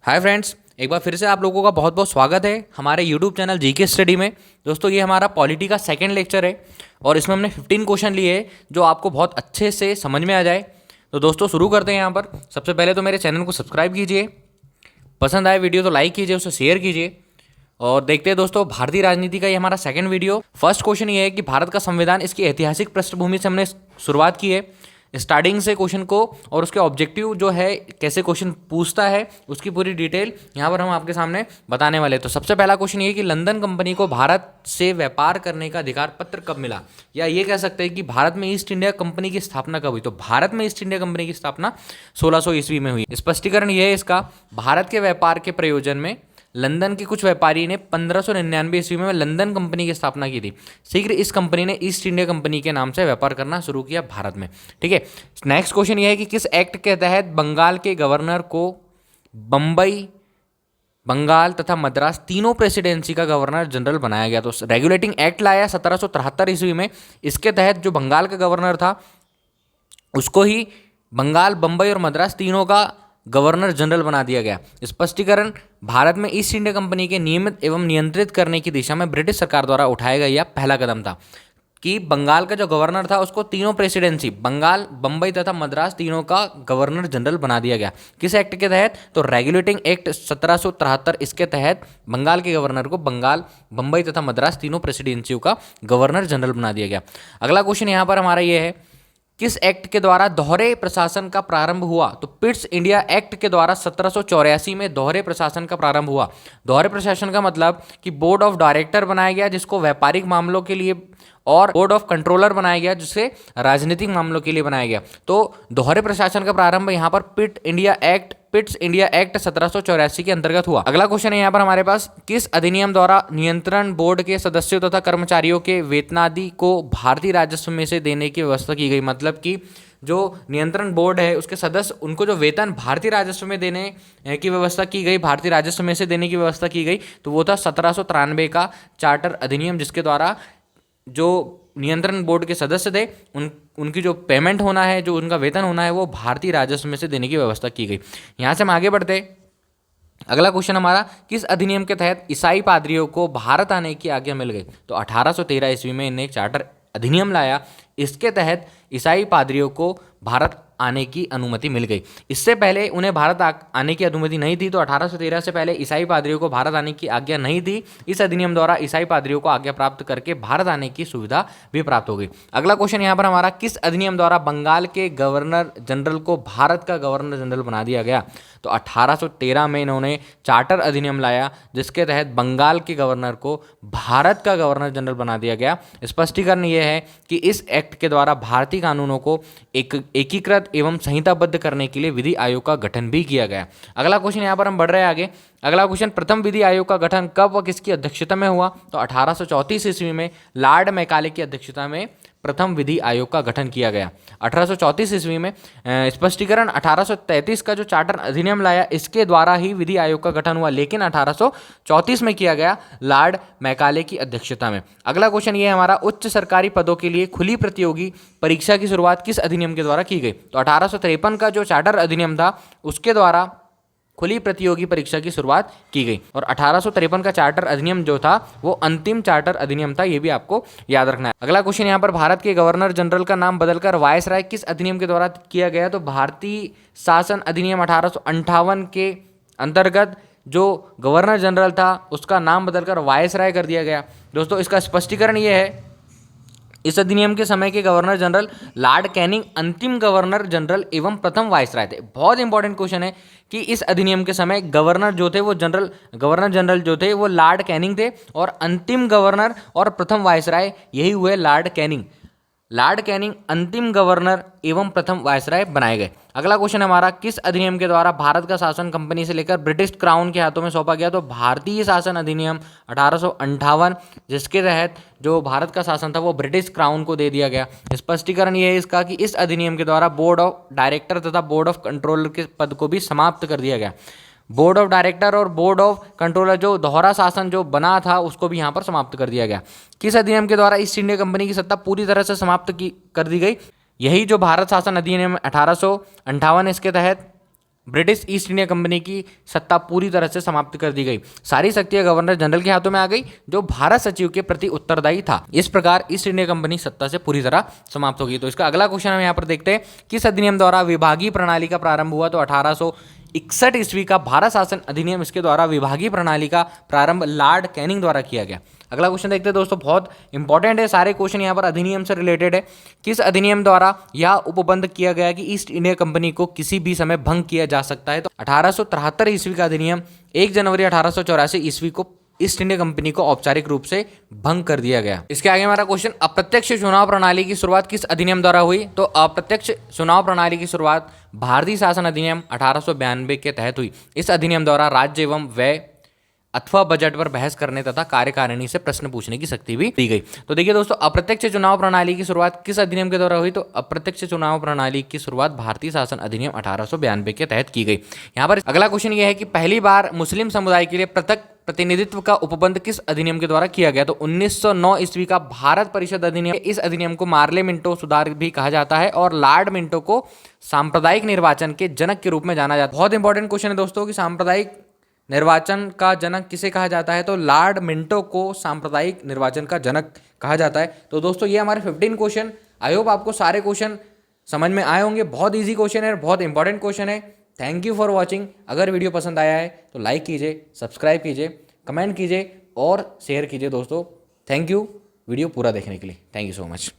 Hi friends, एक बार फिर से आप लोगों का बहुत बहुत स्वागत है हमारे यूट्यूब चैनल जीके स्टडी में। दोस्तों, ये हमारा पॉलिटी का सेकंड लेक्चर है और इसमें हमने 15 क्वेश्चन लिए हैं जो आपको बहुत अच्छे से समझ में आ जाए। तो दोस्तों शुरू करते हैं। यहाँ पर सबसे पहले तो मेरे चैनल को सब्सक्राइब कीजिए, पसंद आए वीडियो तो लाइक कीजिए, उसे शेयर कीजिए। और देखते हैं दोस्तों, भारतीय राजनीति का ये हमारा सेकंड वीडियो। फर्स्ट क्वेश्चन ये है कि भारत का संविधान, इसकी ऐतिहासिक पृष्ठभूमि से हमने शुरुआत की है, स्टार्टिंग से क्वेश्चन को, और उसके ऑब्जेक्टिव जो है, कैसे क्वेश्चन पूछता है, उसकी पूरी डिटेल यहाँ पर हम आपके सामने बताने वाले हैं। तो सबसे पहला क्वेश्चन ये कि लंदन कंपनी को भारत से व्यापार करने का अधिकार पत्र कब मिला, या ये कह सकते हैं कि भारत में ईस्ट इंडिया कंपनी की स्थापना कब हुई। तो भारत में ईस्ट इंडिया कंपनी की स्थापना 1600 ईस्वी में हुई। स्पष्टीकरण ये है इसका, भारत के व्यापार के प्रयोजन में लंदन के कुछ व्यापारी ने 1599 ईस्वी में लंदन कंपनी की स्थापना की थी। शीघ्र इस कंपनी ने ईस्ट इंडिया कंपनी के नाम से व्यापार करना शुरू किया भारत में। ठीक है, नेक्स्ट क्वेश्चन यह है कि किस एक्ट के तहत बंगाल के गवर्नर को बंबई, बंगाल तथा मद्रास तीनों प्रेसिडेंसी का गवर्नर जनरल बनाया गया। तो रेगुलेटिंग एक्ट लाया 1773 ईस्वी में। इसके तहत जो बंगाल का गवर्नर था उसको ही बंगाल, बंबई और मद्रास तीनों का गवर्नर जनरल बना दिया गया। स्पष्टीकरण, भारत में ईस्ट इंडिया कंपनी के नियमित एवं नियंत्रित करने की दिशा में ब्रिटिश सरकार द्वारा उठाया गया यह पहला कदम था कि बंगाल का जो गवर्नर था उसको तीनों प्रेसिडेंसी, बंगाल, बंबई तथा मद्रास तीनों का गवर्नर जनरल बना दिया गया। किस एक्ट के तहत? तो रेगुलेटिंग एक्ट 1773। इसके तहत बंगाल के गवर्नर को बंगाल, बंबई तथा मद्रास तीनों प्रेसिडेंसियों का गवर्नर जनरल बना दिया गया। अगला क्वेश्चन यहाँ पर हमारा ये है, किस एक्ट के द्वारा दोहरे प्रशासन का प्रारंभ हुआ? तो पिट्स इंडिया एक्ट के द्वारा 1784 में दोहरे प्रशासन का प्रारंभ हुआ। दोहरे प्रशासन का मतलब कि बोर्ड ऑफ डायरेक्टर बनाया गया जिसको व्यापारिक मामलों के लिए, और बोर्ड ऑफ कंट्रोलर बनाया गया जिसे राजनीतिक मामलों के लिए बनाया गया। तो दोहरे प्रशासन का प्रारंभ यहाँ पर पिट्स इंडिया एक्ट 1784 के अंतर्गत हुआ। अगला क्वेश्चन है यहाँ पर हमारे पास, किस अधिनियम द्वारा नियंत्रण बोर्ड के सदस्यों तथा कर्मचारियों के वेतनादि को भारतीय राजस्व में से देने की व्यवस्था की गई? मतलब कि जो नियंत्रण बोर्ड है उसके सदस्य, उनको जो वेतन भारतीय राजस्व में देने की व्यवस्था की गई, भारतीय राजस्व में से देने की व्यवस्था की गई, तो वो था 1793 का चार्टर अधिनियम, जिसके द्वारा जो नियंत्रण बोर्ड के सदस्य थे उनकी जो पेमेंट होना है, जो उनका वेतन होना है, वो भारतीय राजस्व में से देने की व्यवस्था की गई। यहाँ से हम आगे बढ़ते। अगला क्वेश्चन हमारा, किस अधिनियम के तहत ईसाई पादरियों को भारत आने की आज्ञा मिल गई? तो 1813 ईस्वी में इन्हें एक चार्टर अधिनियम लाया। इसके तहत ईसाई पादरियों को भारत आने की अनुमति मिल गई। इससे पहले उन्हें भारत आने की अनुमति नहीं थी। तो 1813 से पहले ईसाई पादरियों को भारत आने की आज्ञा नहीं थी। इस अधिनियम द्वारा ईसाई पादरियों को आज्ञा प्राप्त करके भारत आने की सुविधा भी प्राप्त हो गई। अगला क्वेश्चन यहाँ पर हमारा, किस अधिनियम द्वारा बंगाल के गवर्नर जनरल को भारत का गवर्नर जनरल बना दिया गया? तो 1813 में इन्होंने चार्टर अधिनियम लाया जिसके तहत बंगाल के गवर्नर को भारत का गवर्नर जनरल बना दिया गया। स्पष्टीकरण यह है कि इस एक्ट के द्वारा भारतीय कानूनों को एकीकृत एवं संहिताबद्ध करने के लिए विधि आयोग का गठन भी किया गया। अगला क्वेश्चन यहाँ पर हम बढ़ रहे हैं आगे। अगला क्वेश्चन, प्रथम विधि आयोग का गठन कब व किसकी अध्यक्षता में हुआ? तो 1834 ईस्वी में लॉर्ड मैकाले की अध्यक्षता में प्रथम विधि आयोग का गठन किया गया। 1834 ईस्वी में। स्पष्टीकरण, 1833 का जो चार्टर अधिनियम लाया इसके द्वारा ही विधि आयोग का गठन हुआ, लेकिन 1834 में किया गया लॉर्ड मैकाले की अध्यक्षता में। अगला क्वेश्चन ये हमारा, उच्च सरकारी पदों के लिए खुली प्रतियोगी परीक्षा की शुरुआत किस अधिनियम के द्वारा की गई? तो 1853 का जो चार्टर अधिनियम था उसके द्वारा खुली प्रतियोगी परीक्षा की शुरुआत की गई। और 1853 का चार्टर अधिनियम जो था वो अंतिम चार्टर अधिनियम था, ये भी आपको याद रखना है। अगला क्वेश्चन यहाँ पर, भारत के गवर्नर जनरल का नाम बदलकर वायसराय किस अधिनियम के द्वारा किया गया? तो भारतीय शासन अधिनियम 1858 के अंतर्गत जो गवर्नर जनरल था उसका नाम बदलकर वायसराय कर दिया गया। दोस्तों, इसका स्पष्टीकरण ये है, इस अधिनियम के समय के गवर्नर जनरल लॉर्ड कैनिंग अंतिम गवर्नर जनरल एवं प्रथम वायसराय थे। बहुत इंपॉर्टेंट क्वेश्चन है कि इस अधिनियम के समय गवर्नर जो थे वो गवर्नर जनरल जो थे वो लॉर्ड कैनिंग थे, और अंतिम गवर्नर और प्रथम वायसराय यही हुए लॉर्ड कैनिंग। लॉर्ड कैनिंग अंतिम गवर्नर एवं प्रथम वायसराय बनाए गए। अगला क्वेश्चन हमारा, किस अधिनियम के द्वारा भारत का शासन कंपनी से लेकर ब्रिटिश क्राउन के हाथों में सौंपा गया? तो भारतीय शासन अधिनियम 1858, जिसके तहत जो भारत का शासन था वो ब्रिटिश क्राउन को दे दिया गया। स्पष्टीकरण ये है इसका कि इस अधिनियम के द्वारा बोर्ड ऑफ डायरेक्टर तथा बोर्ड ऑफ कंट्रोलर के पद को भी समाप्त कर दिया गया। बोर्ड ऑफ डायरेक्टर और बोर्ड ऑफ कंट्रोलर जो दोहरा शासन जो बना था उसको भी यहाँ पर समाप्त कर दिया गया। किस अधिनियम के द्वारा ईस्ट इंडिया कंपनी की सत्ता पूरी तरह से समाप्त कर दी गई? यही जो भारत शासन अधिनियम 1858, इसके तहत ब्रिटिश ईस्ट इंडिया कंपनी की सत्ता पूरी तरह से समाप्त कर दी गई। सारी शक्तियां गवर्नर जनरल के हाथों में आ गई, जो भारत सचिव के प्रति उत्तरदायी था। इस प्रकार ईस्ट इंडिया कंपनी सत्ता से पूरी तरह समाप्त हो गई। तो इसका अगला क्वेश्चन हम यहाँ पर देखते हैं, किस अधिनियम द्वारा विभागीय प्रणाली का प्रारंभ हुआ? तो 1861 ईस्वी का भारत शासन अधिनियम, इसके द्वारा विभागीय प्रणाली का प्रारंभ लॉर्ड कैनिंग द्वारा किया गया। अगला क्वेश्चन देखते हैं दोस्तों, बहुत इंपॉर्टेंट है, सारे क्वेश्चन यहाँ पर अधिनियम से रिलेटेड है। किस अधिनियम द्वारा यह उपबंध किया गया कि ईस्ट इंडिया कंपनी को किसी भी समय भंग किया जा सकता है? तो 1873 ईस्वी का अधिनियम 1 जनवरी 1884 ईस्वी को ईस्ट इंडिया कंपनी को औपचारिक रूप से भंग कर दिया गया। इसके आगे हमारा क्वेश्चन, अप्रत्यक्ष चुनाव प्रणाली की शुरुआत किस अधिनियम द्वारा हुई? तो अप्रत्यक्ष चुनाव प्रणाली की शुरुआत भारतीय शासन अधिनियम 1892 के तहत हुई। इस अधिनियम द्वारा राज्य एवं व्यय अथवा बजट पर बहस करने तथा कार्यकारिणी से प्रश्न पूछने की शक्ति भी दी गई। तो देखिए दोस्तों, अप्रत्यक्ष चुनाव प्रणाली की शुरुआत किस अधिनियम के द्वारा हुई? तो अप्रत्यक्ष चुनाव प्रणाली की शुरुआत भारतीय शासन अधिनियम 1892 के तहत की गई। यहाँ पर अगला क्वेश्चन यह है कि पहली बार मुस्लिम समुदाय के लिए पृथक प्रतिनिधित्व का उपबंध किस अधिनियम के द्वारा किया गया? तो 1909 ईस्वी का भारत परिषद अधिनियम। इस अधिनियम को मार्ले मिंटो सुधार भी कहा जाता है और लॉर्ड मिंटो को सांप्रदायिक निर्वाचन के जनक के रूप में जाना जाता है। बहुत इंपॉर्टेंट क्वेश्चन है दोस्तों कि सांप्रदायिक निर्वाचन का जनक किसे कहा जाता है? तो लॉर्ड मिंटो को सांप्रदायिक निर्वाचन का जनक कहा जाता है। तो दोस्तों ये हमारे 15 क्वेश्चन, आई होप आपको सारे क्वेश्चन समझ में आए होंगे। बहुत इजी क्वेश्चन है, बहुत इंपॉर्टेंट क्वेश्चन है। Thank you for watching. अगर वीडियो पसंद आया है तो लाइक कीजिए, सब्सक्राइब कीजिए, कमेंट कीजिए और शेयर कीजिए दोस्तों। थैंक यू वीडियो पूरा देखने के लिए। Thank you so much.